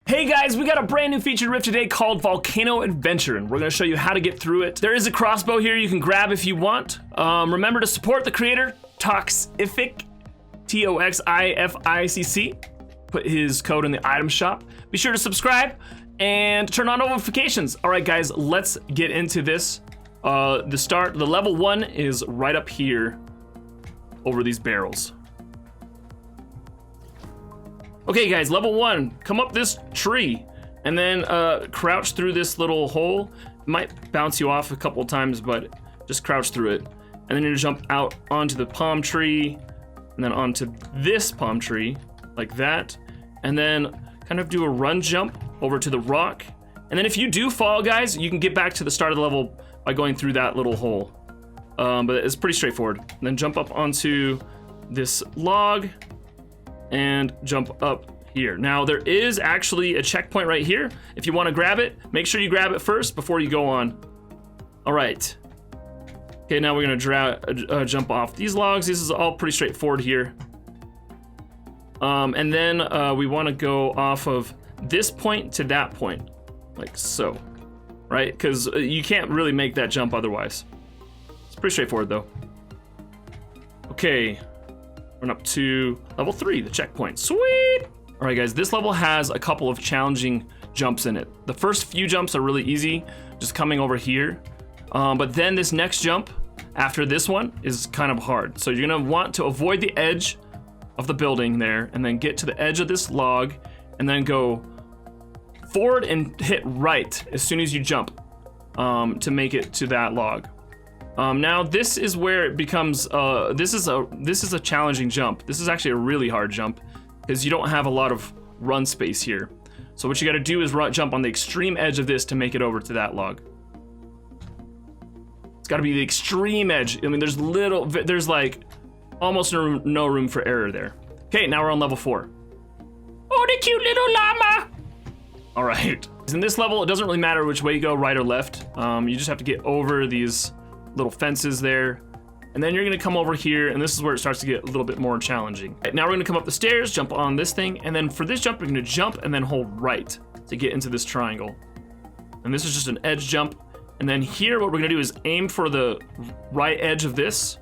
Hey guys, we got a brand new featured rift today called Volcano Adventure, and we're gonna show you how to get through it. There is a crossbow here you can grab if you want. Remember to support the creator, Toxificc, Toxificc. Put his code in the item shop. Be sure to subscribe and turn on notifications. All right guys, let's get into this. The level 1 is right up here over these barrels. Okay guys, level 1, come up this tree and then crouch through this little hole. It might bounce you off a couple of times, but just crouch through it. And then you're gonna jump out onto the palm tree and then onto this palm tree like that. And then kind of do a run jump over to the rock. And then if you do fall guys, you can get back to the start of the level by going through that little hole. But it's pretty straightforward. And then jump up onto this log and jump up here. Now there is actually a checkpoint right here. If you want to grab it, make sure you grab it first before you go on. All right. Okay, now we're gonna jump off these logs. This is all pretty straightforward here. And then we want to go off of this point to that point, like so, right? Because you can't really make that jump otherwise. It's pretty straightforward though. Okay. Run up to level 3, the checkpoint. Sweet! All right, guys, this level has a couple of challenging jumps in it. The first few jumps are really easy, just coming over here. But then this next jump, after this one, is kind of hard. So you're gonna want to avoid the edge of the building there, and then get to the edge of this log, and then go forward and hit right as soon as you jump to make it to that log. Now this is where it becomes, this is a challenging jump. This is actually a really hard jump because you don't have a lot of run space here. So what you gotta do is jump on the extreme edge of this to make it over to that log. It's gotta be the extreme edge. I mean, there's like almost no room for error there. Okay, now we're on level 4. Oh, the cute little llama. All right. In this level, it doesn't really matter which way you go, right or left. You just have to get over these little fences there, and then you're gonna come over here, and this is where it starts to get a little bit more challenging. Right, now we're gonna come up the stairs, jump on this thing, and then for this jump, we're gonna jump and then hold right to get into this triangle. And this is just an edge jump. And then here, what we're gonna do is aim for the right edge of this,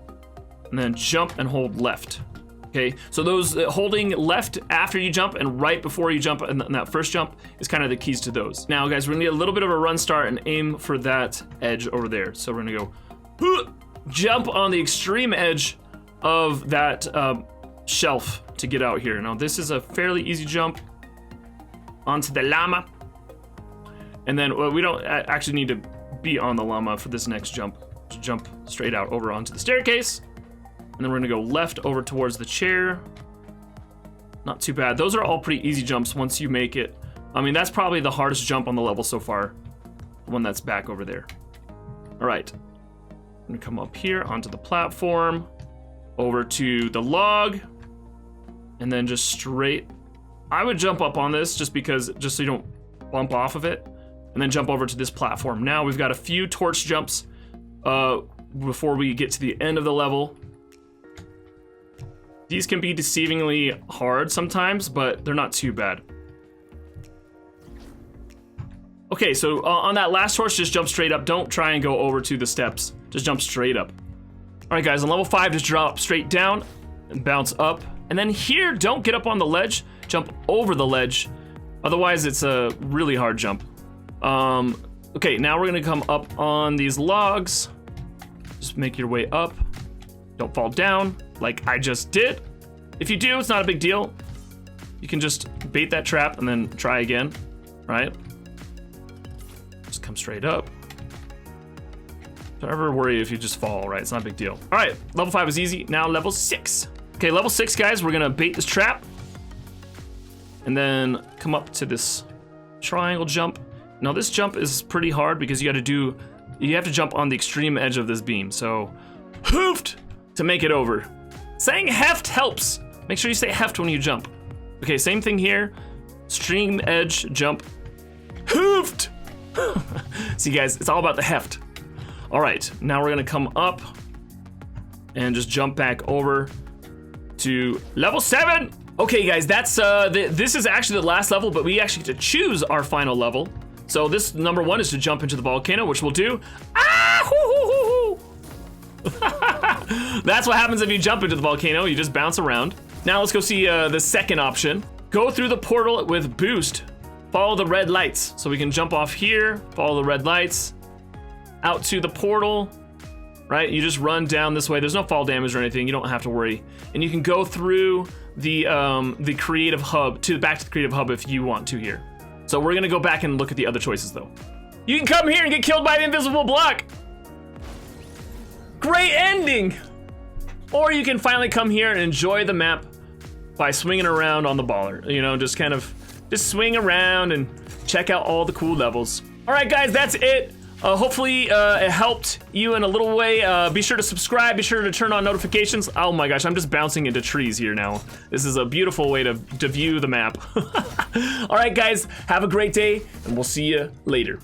and then jump and hold left. Okay, so those holding left after you jump and right before you jump in that first jump is kind of the keys to those. Now guys, we're gonna need a little bit of a run start and aim for that edge over there. So we're gonna go jump on the extreme edge of that shelf to get out here. Now this is a fairly easy jump onto the llama. And then we don't actually need to be on the llama for this next jump. Just jump straight out over onto the staircase. And then we're gonna go left over towards the chair. Not too bad. Those are all pretty easy jumps once you make it. I mean, that's probably the hardest jump on the level so far. The one that's back over there. All right. I'm gonna come up here onto the platform, over to the log, and then just straight. I would jump up on this just so you don't bump off of it, and then jump over to this platform. Now we've got a few torch jumps before we get to the end of the level. These can be deceivingly hard sometimes, but they're not too bad. Okay, so on that last torch, just jump straight up. Don't try and go over to the steps. Just jump straight up. All right, guys, on level 5, just drop straight down and bounce up. And then here, don't get up on the ledge. Jump over the ledge. Otherwise, it's a really hard jump. Okay, now we're gonna come up on these logs. Just make your way up. Don't fall down like I just did. If you do, it's not a big deal. You can just bait that trap and then try again, right? Just come straight up. Don't ever worry if you just fall, right? It's not a big deal. All right, level 5 is easy. Now level 6. Okay, level 6, guys, we're gonna bait this trap and then come up to this triangle jump. Now this jump is pretty hard because you have to jump on the extreme edge of this beam. So, hoofed to make it over. Saying heft helps. Make sure you say heft when you jump. Okay, same thing here. Extreme edge jump. Hoofed. See guys, it's all about the heft. All right, now we're gonna come up and just jump back over to level 7. Okay, guys, that's this is actually the last level, but we actually get to choose our final level. So this number 1 is to jump into the volcano, which we'll do. Ah! Hoo, hoo, hoo, hoo. That's what happens if you jump into the volcano. You just bounce around. Now let's go see the second option. Go through the portal with boost. Follow the red lights. So we can jump off here, follow the red lights, out to the portal. Right, you just run down this way. There's no fall damage or anything. You don't have to worry. And you can go through the creative hub back to the creative hub if you want to here. So we're gonna go back and look at the other choices though. You can come here and get killed by the invisible block. Great ending. Or you can finally come here and enjoy the map by swinging around on the baller. You know, just swing around and check out all the cool levels. All right, guys, that's it. Hopefully it helped you in a little way. Be sure to subscribe, be sure to turn on notifications. Oh my gosh, I'm just bouncing into trees here now. This is a beautiful way to view the map. All right, guys, have a great day, and we'll see you later.